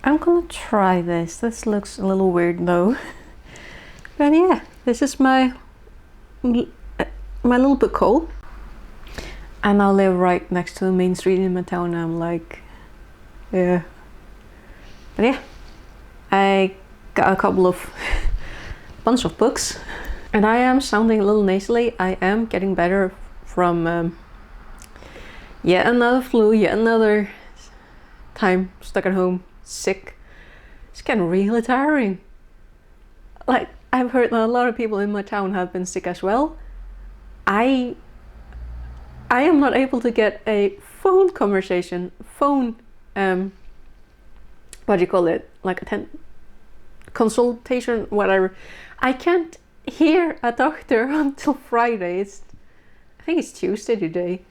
I'm gonna try this. This looks a little weird though. But yeah, this is my little book haul. And I live right next to the main street in my town. I'm like, yeah. But yeah, I got a couple of bunch of books. And I am sounding a little nasally. I am getting better from yet another flu, yet another time stuck at home, sick. It's getting really tiring. Like, I've heard that a lot of people in my town have been sick as well. I am not able to get a phone conversation, what do you call it? Like a consultation, whatever. I can't hear a doctor until Friday. I think it's Tuesday today.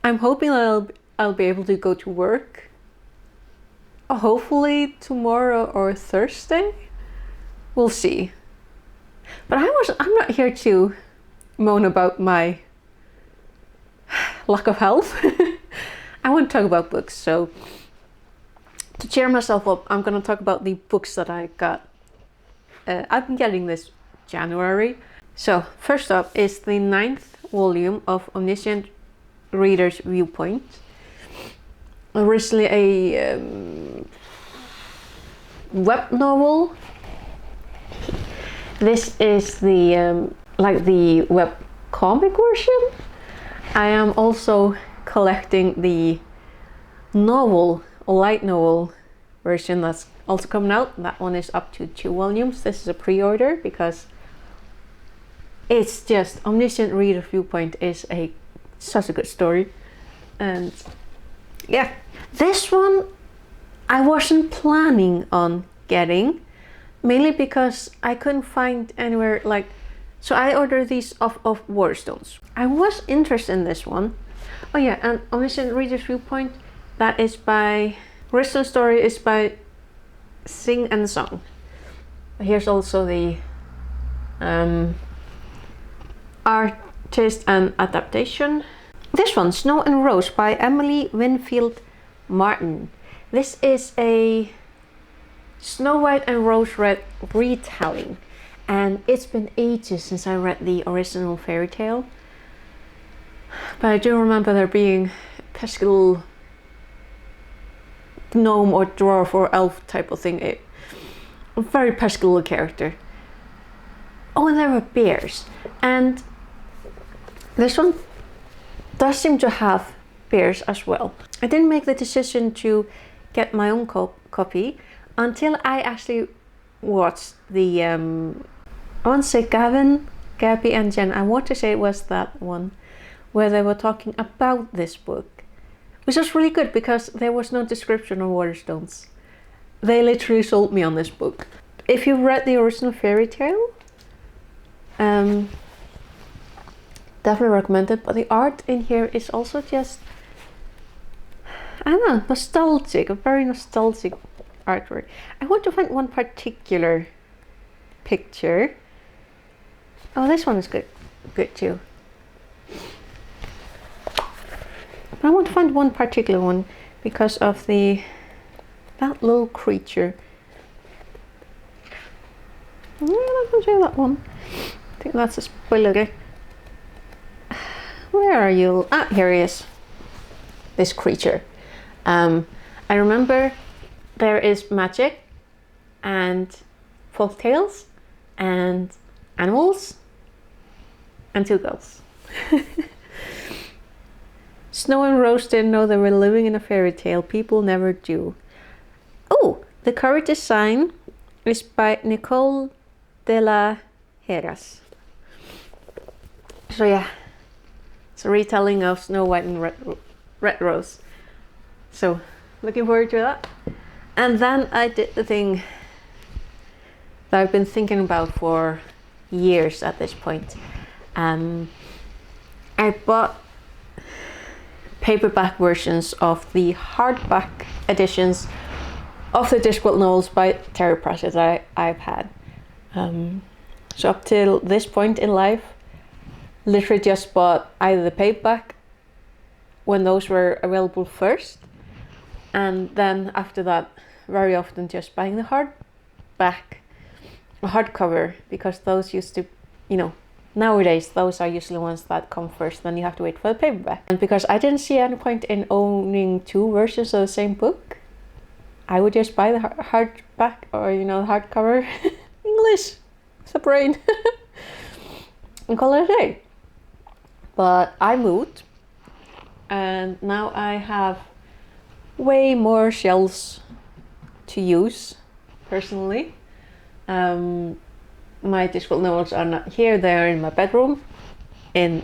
I'm hoping I'll be able to go to work. Hopefully tomorrow or Thursday. We'll see. But I'm not here to moan about my lack of health. I want to talk about books, so to cheer myself up, I'm going to talk about the books that I got. I've been getting this January. So first up is the 9th volume of Omniscient Reader's Viewpoint. Originally a web novel. This is the like the web comic version. I am also collecting the novel, light novel version that's also coming out. That one is up to 2 volumes. This is a pre-order because it's just Omniscient Reader Viewpoint is such a good story. And yeah, this one I wasn't planning on getting, mainly because I couldn't find anywhere like. So I ordered these off of Waterstones. I was interested in this one. Oh yeah, and Omniscient Reader's Viewpoint, that is by, original story is by Sing and Song. Here's also the artist and adaptation. This one, Snow and Rose by Emily Winfield Martin. This is a Snow White and Rose Red retelling. And it's been ages since I read the original fairy tale. But I do remember there being a pesky gnome or dwarf or elf type of thing. A very pesky little character. Oh, and there were bears. And this one does seem to have bears as well. I didn't make the decision to get my own copy until I actually watched the I want to say Gabby and Jen, I want to say it was that one, where they were talking about this book, which was really good because there was no description of Waterstones. They literally sold me on this book. If you've read the original fairy tale, definitely recommend it, but the art in here is also just, I don't know, nostalgic, a very nostalgic artwork. I want to find one particular picture. Oh, this one is good too. But I want to find one particular one because of that little creature. I'm not going to show that one. I think that's a spoiler. Where are you? Ah, here he is. This creature. I remember there is magic and folk tales and animals and 2 girls. Snow and Rose didn't know they were living in a fairy tale. People never do. Oh, the cover design is by Nicole de la Heras. So yeah, it's a retelling of Snow White and Red Rose. So looking forward to that. And then I did the thing that I've been thinking about for years at this point. I bought paperback versions of the hardback editions of the Discworld novels by Terry Pratchett that I've had. So up till this point in life, literally just bought either the paperback when those were available first, and then after that very often just buying the hardcover, because those used to, nowadays those are usually ones that come first, then you have to wait for the paperback. And because I didn't see any point in owning two versions of the same book, I would just buy the hardback, or the hardcover. English, it's a brain. And call it a day. But I moved, and now I have way more shelves to use personally. My Discworld novels are not here, they're in my bedroom in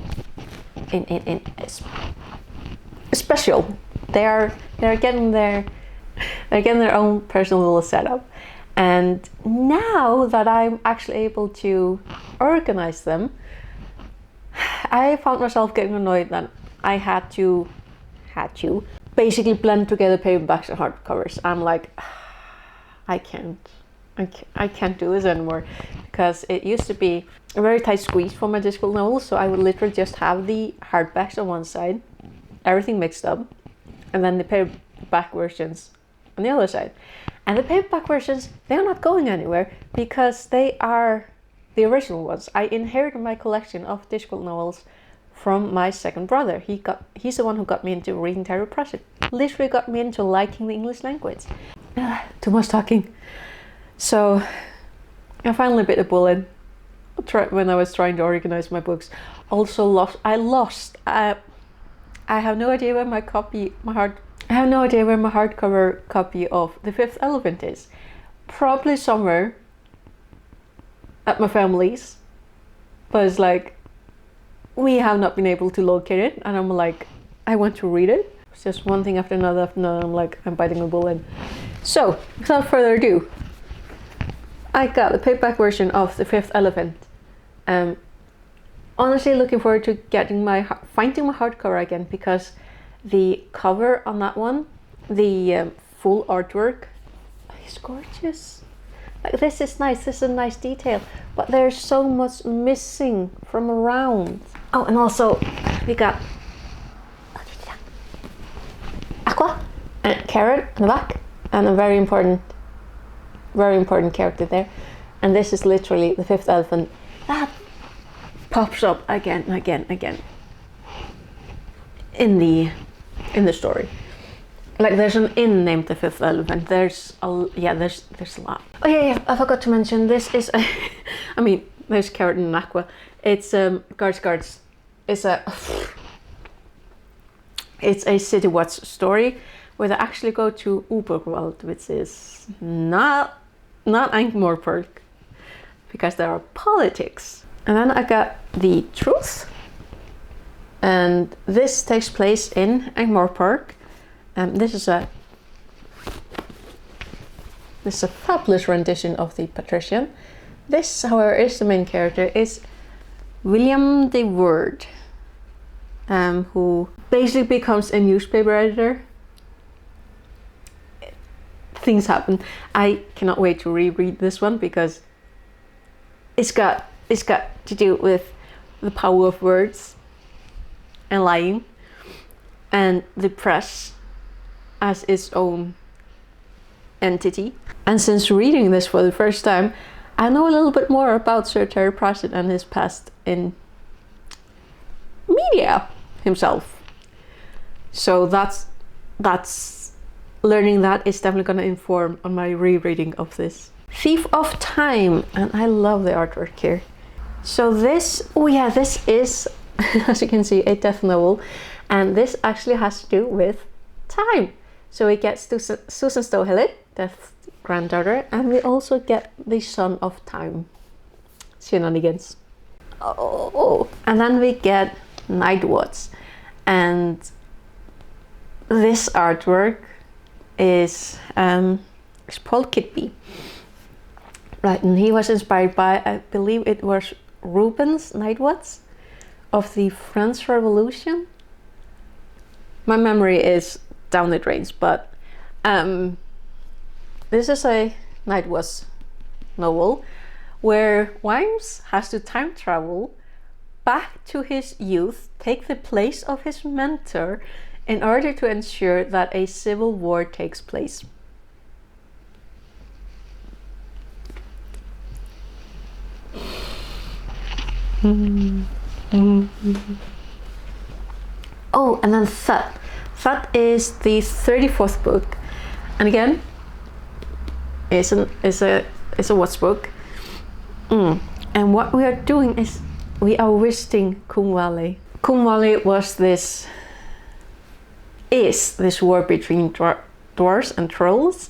special. They're getting their own personal little setup. And now that I'm actually able to organize them, I found myself getting annoyed that I had to basically blend together paperbacks and hardcovers. I'm like, I can't do this anymore, because it used to be a very tight squeeze for my Discworld novels. So I would literally just have the hardbacks on one side, everything mixed up, and then the paperback versions on the other side. And the paperback versions, they're not going anywhere, because they are the original ones. I inherited my collection of Discworld novels from my second brother. He's the one who got me into reading Terry Pratchett. Literally got me into liking the English language. Too much talking. So I finally bit the bullet when I was trying to organize my books. Also I have no idea where my hardcover copy of The Fifth Elephant is. Probably somewhere at my family's, but it's like, we have not been able to locate it, and I'm like, I want to read it. It's just one thing after another, I'm like, I'm biting a bullet. So, without further ado, I got the paperback version of The Fifth Elephant. Honestly looking forward to finding my hardcover again, because the cover on that one, the full artwork, is gorgeous. Like, this is nice, this is a nice detail, but there's so much missing from around. Oh, and also we got Aqua and Carrot in the back, and a very important character there. And this is literally the fifth elephant that pops up again and again and again in the story. Like, there's an inn named the Fifth Elephant. There's a lot. Oh yeah, I forgot to mention, this is I mean, there's Carrot and Aqua. It's Guards. It's a City Watch story where they actually go to Discworld, which is not Ankh-Morpork, because there are politics. And then I got The Truth, and this takes place in Ankh-Morpork. This is a fabulous rendition of the Patrician. This, however, is the main character, is William the Word, who basically becomes a newspaper editor. Things happen. I cannot wait to reread this one, because it's got to do with the power of words and lying, and the press as its own entity. And since reading this for the first time, I know a little bit more about Sir Terry Pratchett and his past in media himself. So that's learning that is definitely going to inform on my rereading of this. Thief of Time, and I love the artwork here. So this is as you can see, a death novel, and this actually has to do with time. So we get Susan Stowhelly, Death's granddaughter, and we also get the Son of Time shenanigans. Oh, and then we get Night Watch, and this artwork is Paul Kitby, right? And he was inspired by, I believe it was Rubens' Night Watch of the French Revolution. My memory is down the drains, but this is a Night Watch novel where Wimes has to time travel back to his youth, take the place of his mentor in order to ensure that a civil war takes place. Oh, and then Thud. Thud is the 34th book, and again, it's a watch book. And what we are doing is we are visiting Coombe Valley. Coombe Valley is this war between dwarves and trolls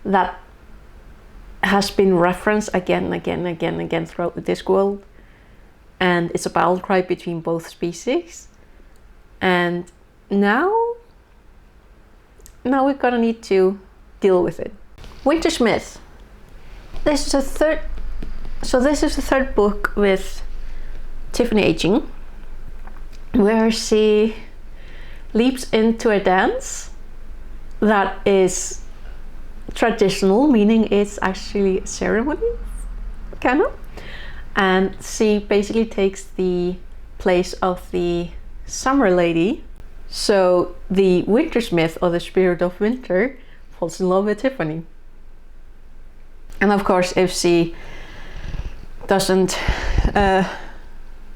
that has been referenced again and again throughout the Discworld, and it's a battle cry between both species. And now we're gonna need to deal with it. Winter's Myth. This is the third book with Tiffany Aging, where she leaps into a dance that is traditional, meaning it's actually a ceremony, kind of. And she basically takes the place of the summer lady. So the Winter's Myth, or the spirit of winter, falls in love with Tiffany. And of course, if she doesn't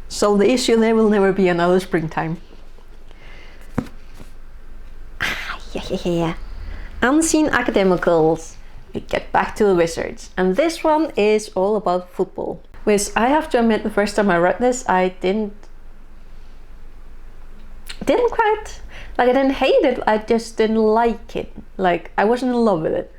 solve the issue, there will never be another springtime. Yeah. Unseen Academicals. We get back to the wizards. And this one is all about football. Which I have to admit, the first time I read this, I didn't quite, like, I didn't hate it, I just didn't like it. Like, I wasn't in love with it.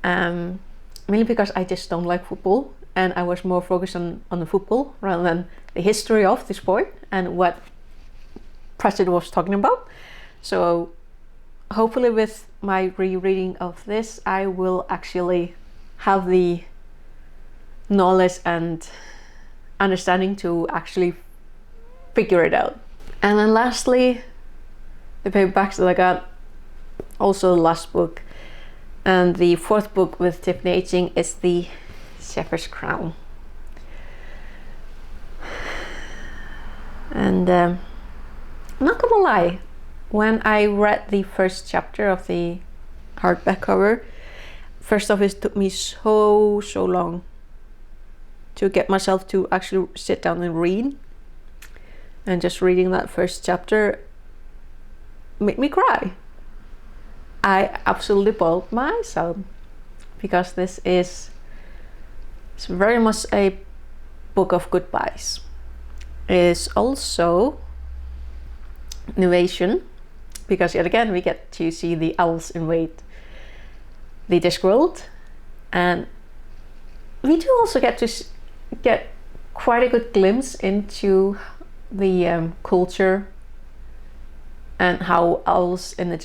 Mainly because I just don't like football, and I was more focused on the football rather than the history of the sport and what Pratchett was talking about. So hopefully with my rereading of this, I will actually have the knowledge and understanding to actually figure it out. And then lastly, the paperbacks that I got, also the last book, and the fourth book with Tiffany Aging is the Shepherd's Crown. And I'm not gonna lie, when I read the first chapter of the hardback cover, first off, it took me so long to get myself to actually sit down and read. And just reading that first chapter made me cry. I absolutely bawled my eyes out, because this is, it's very much a book of goodbyes. It's also invasion, because yet again we get to see the owls invade the Discworld, and we do also get to get quite a good glimpse into the culture and how owls on the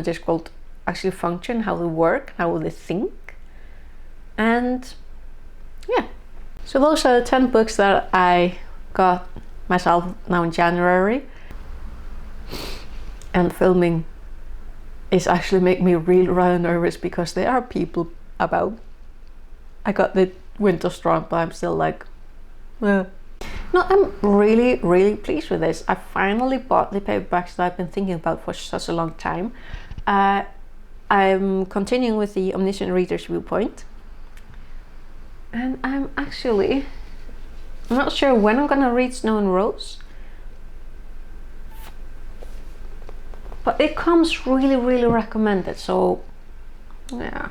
Discworld actually function, how they work, how they think. And yeah, so those are the 10 books that I got myself now in January. And filming is actually making me really rather nervous, because there are people about. I got the winter storm, but I'm still like, No, I'm really pleased with this. I finally bought the paperbacks that I've been thinking about for such a long time. I'm continuing with the Omniscient Reader's Viewpoint, and I'm not sure when I'm gonna read Snow and Rose, but it comes really recommended, so yeah.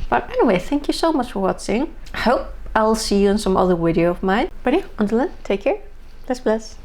But anyway, thank you so much for watching. I hope I'll see you in some other video of mine. But yeah, until then, take care. Bless.